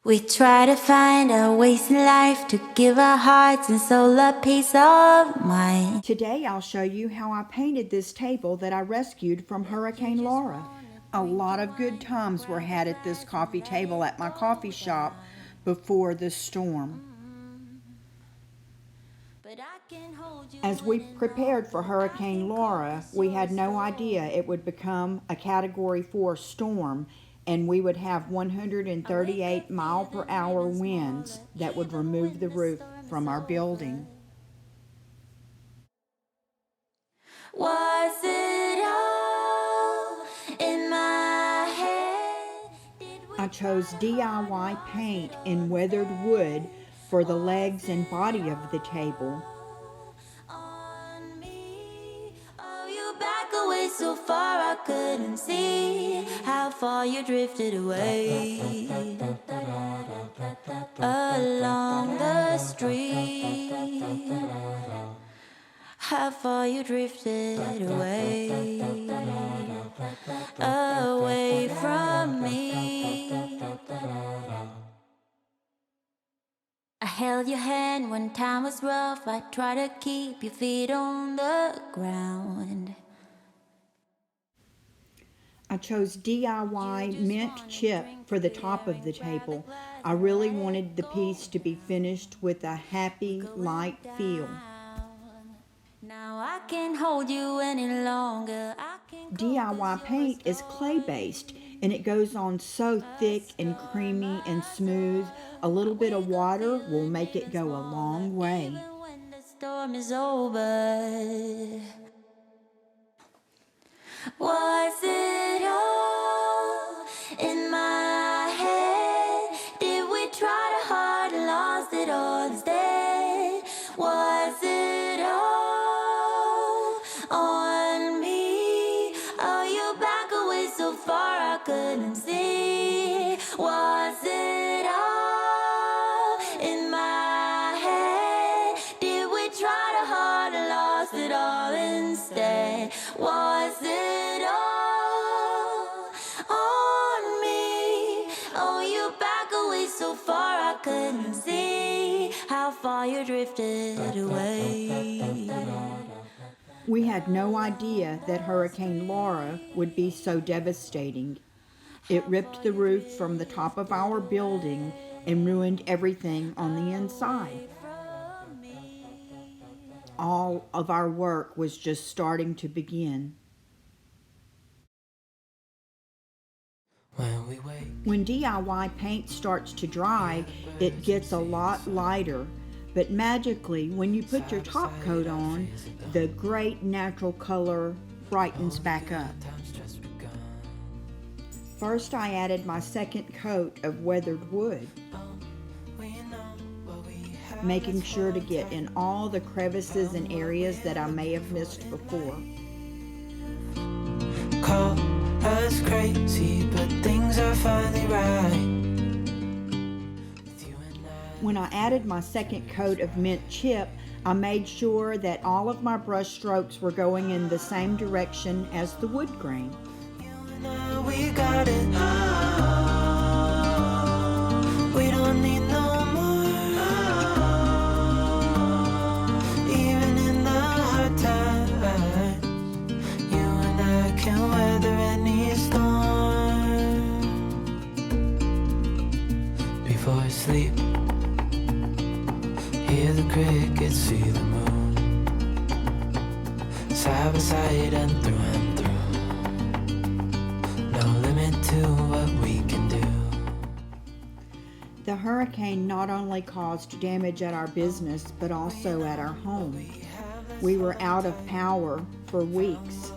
We try to find our ways in life to give our hearts and soul a peace of mind. Today I'll show you how I painted this table that I rescued from Hurricane Laura. A lot of good times were had at this coffee table at my coffee shop before the storm. As we prepared for Hurricane Laura, we had no idea it would become a Category 4 storm and we would have 138 mile per hour winds that would remove the roof from our building. Was it all in my head? I chose DIY paint in weathered wood for the legs and body of the table. So far I couldn't see how far you drifted away along the street, how far you drifted away from me. I held your hand when time was rough. I tried to keep your feet on the ground. I chose DIY mint chip for the top of the table. I really wanted the piece to be finished with a happy, light feel. Now I can't hold you any longer. DIY paint is clay-based, and it goes on so thick and creamy and smooth. A little bit of water will make it go a long way. Even when the storm is over. Was it all in my head? Did we try too hard and lost it all instead? Was it all on me? Oh, you back away so far I couldn't see. Was it all in my head? Did we try too hard and lost it all instead? Was it all on me? Oh, you back away so far I couldn't see how far you drifted away. We had no idea that Hurricane Laura would be so devastating. It ripped the roof from the top of our building and ruined everything on the inside. All of our work was just starting to begin. When DIY paint starts to dry, it gets a lot lighter, but magically, when you put your top coat on, the great natural color brightens back up. First, I added my second coat of weathered wood, making sure to get in all the crevices and areas that I may have missed before. Call us crazy, but things are finally right. When I added my second coat of mint chip, I made sure that all of my brush strokes were going in the same direction as the wood grain. We got it. We don't need no more. Even in the hard times, you and I can weather any storm. Before I sleep, hear the crickets, see the moon, side by side and through and through. No limit to what we can do. The hurricane not only caused damage at our business, but also at our home. We were out of power for weeks,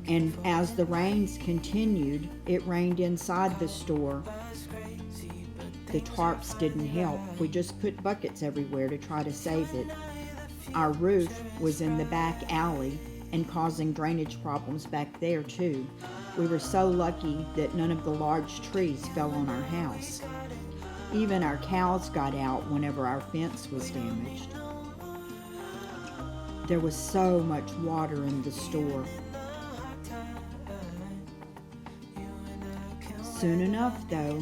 and as the rains continued, it rained inside the store. The tarps didn't help. We just put buckets everywhere to try to save it. Our roof was in the back alley and causing drainage problems back there too. We were so lucky that none of the large trees fell on our house. Even our cows got out whenever our fence was damaged. There was so much water in the store. Soon enough, though,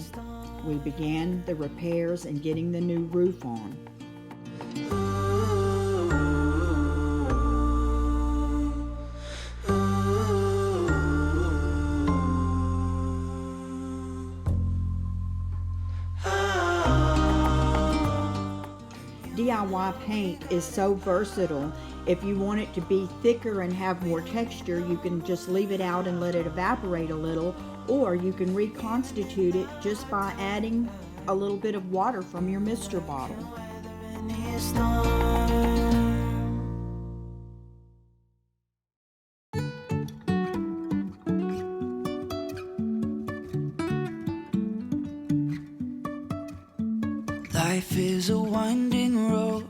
we began the repairs and getting the new roof on. DIY paint is so versatile. If you want it to be thicker and have more texture, you can just leave it out and let it evaporate a little, or you can reconstitute it just by adding a little bit of water from your mister bottle. Life is a winding road.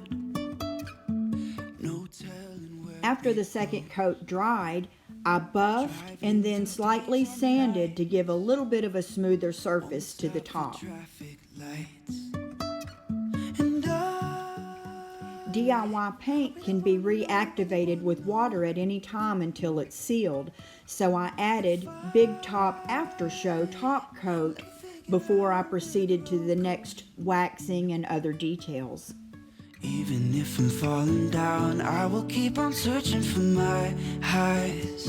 No telling where. After the second coat dried, I buffed and then slightly sanded to give a little bit of a smoother surface to the top. Traffic lights. And DIY paint can be reactivated with water at any time until it's sealed, so I added Big Top After Show top coat before I proceeded to the next waxing and other details. even if I'm falling down, I will keep on searching for my highs.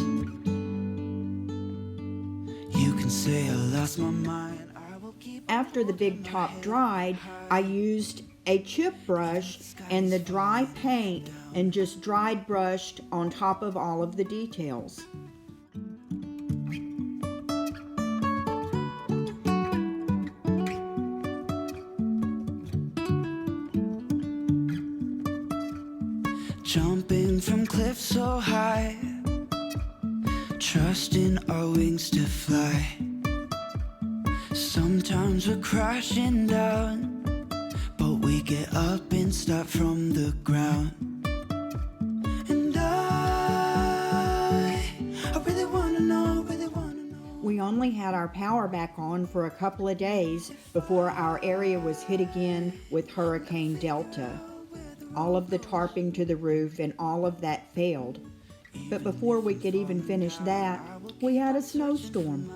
You can say I lost my mind. I will keep. After the big top dried, I used a chip brush and the dry paint and just dried brushed on top of all of the details. Jumping from cliffs so high, trusting our wings to fly. Sometimes we're crashing down, but we get up and start from the ground. And I really wanna know, We only had our power back on for a couple of days before our area was hit again with Hurricane Delta. All of the tarping to the roof and all of that failed. But before we could even finish that, we had a snowstorm.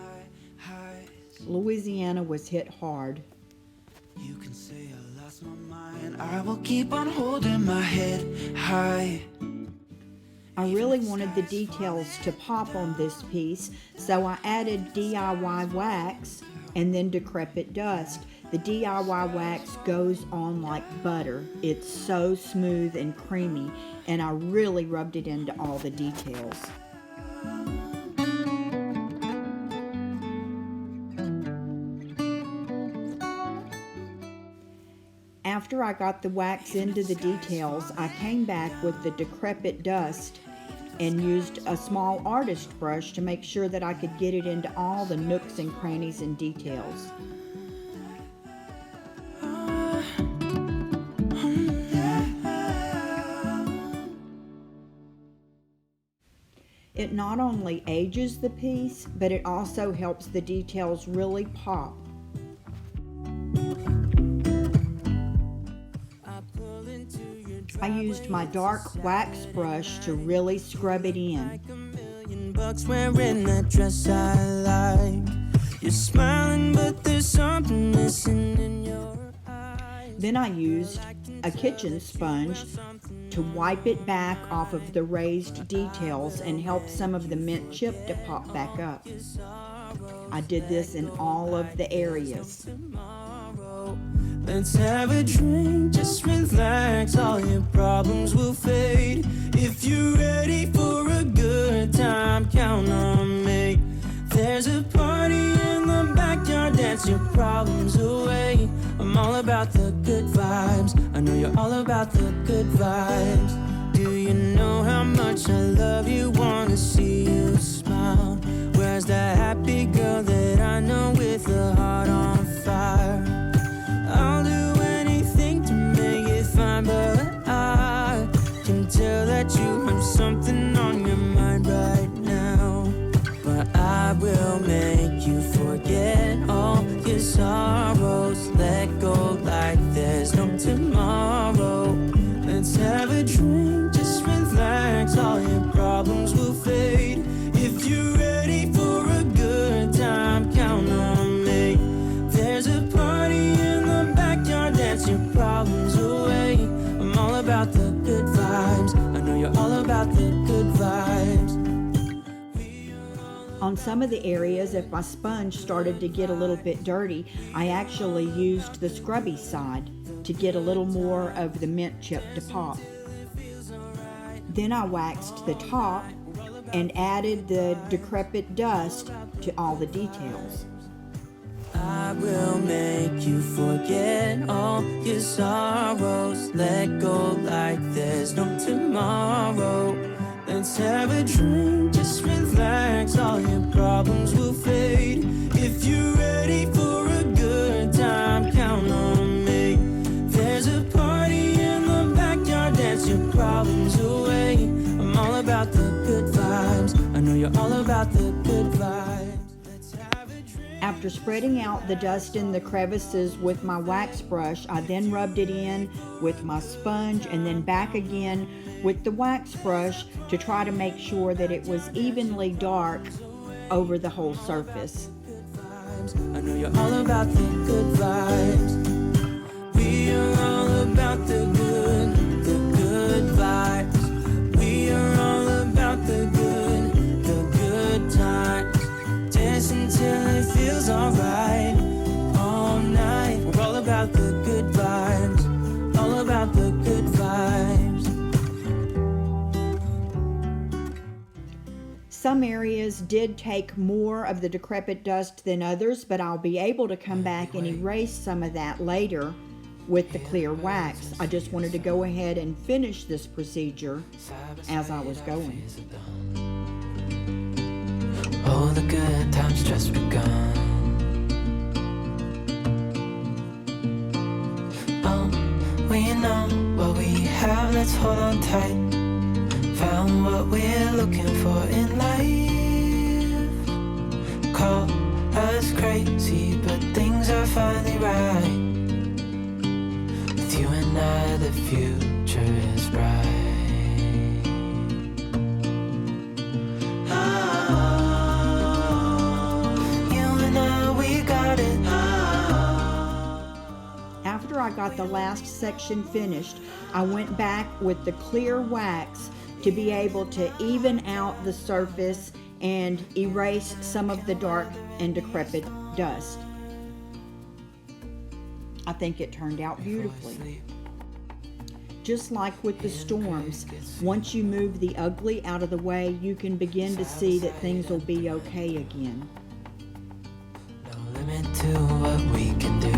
Louisiana was hit hard. You can say I lost my mind. I will keep on holding my head high. I really wanted the details to pop on this piece, so I added DIY wax and then decrepit dust. The DIY wax goes on like butter. It's so smooth and creamy, and I really rubbed it into all the details. After I got the wax into the details, I came back with the decrepit dust and used a small artist brush to make sure that I could get it into all the nooks and crannies and details. It not only ages the piece, but it also helps the details really pop. I used my dark wax brush to really scrub it in. $1,000,000 wearing that dress I like. You're smiling, but there's something missing in your eyes. Then I used a kitchen sponge to wipe it back off of the raised details and help some of the mint chip to pop back up. I did this in all of the areas. Let's have a drink, just relax, all your problems will fade. If you're ready for a good time, count on me. There's a party in the backyard, dance your problems away. I'm all about the good vibes, I know you're all about the good vibes. Do you know how much I love you, wanna see you smile? Where's that happy girl that I know with a heart on fire? I'll do anything to make it fine, but I can tell that you have something on your mind right now. But I will make you forget all your sorrows. Let go like there's no tomorrow. Let's have a drink, just relax, all your problems will fade. If you're ready for a good time, count on me. There's a party about the good vibes. I know you're all about the good vibes. On some of the areas, if my sponge started to get a little bit dirty, I actually used the scrubby side to get a little more of the mint chip to pop. Then I waxed the top and added the decrepit dust to all the details. I will make you forget all your sorrows. Let go like there's no tomorrow. Let's have a drink, just relax. All your problems will fade. If you're ready for a good time, count on me. There's a party in the backyard, dance your problems away. I'm all about the good vibes. I know you're all about the good vibes. Let's have a drink. After spreading out the dust in the crevices with my wax brush, I then rubbed it in with my sponge and then back again with the wax brush to try to make sure that it was evenly dark over the whole surface. I know you're all about the good vibes. We are all about the good vibes. We are all about the good times. Dance until it feels alright. All night, we're all about the good vibes. All about the good vibes. Some areas did take more of the decrepit dust than others, but I'll be able to come back and erase some of that later with the clear wax. I just wanted to go ahead and finish this procedure as I was going. Oh, the good times just begun. Oh, we know what we have, let's hold on tight. Found what we're looking for in life. Call us crazy, but things are finally right. With you and I, the future is bright. You and I, we got it. After I got the last section finished, I went back with the clear wax to be able to even out the surface and erase some of the dark and decrepit dust. I think it turned out beautifully. Just like with the storms, once you move the ugly out of the way, you can begin to see that things will be okay again. No limit to what we can do.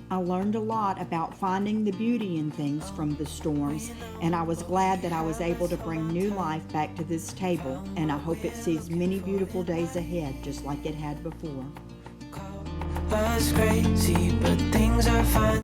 I learned a lot about finding the beauty in things from the storms, and I was glad that I was able to bring new life back to this table, and I hope it sees many beautiful days ahead, just like it had before. Us crazy, but things are fine.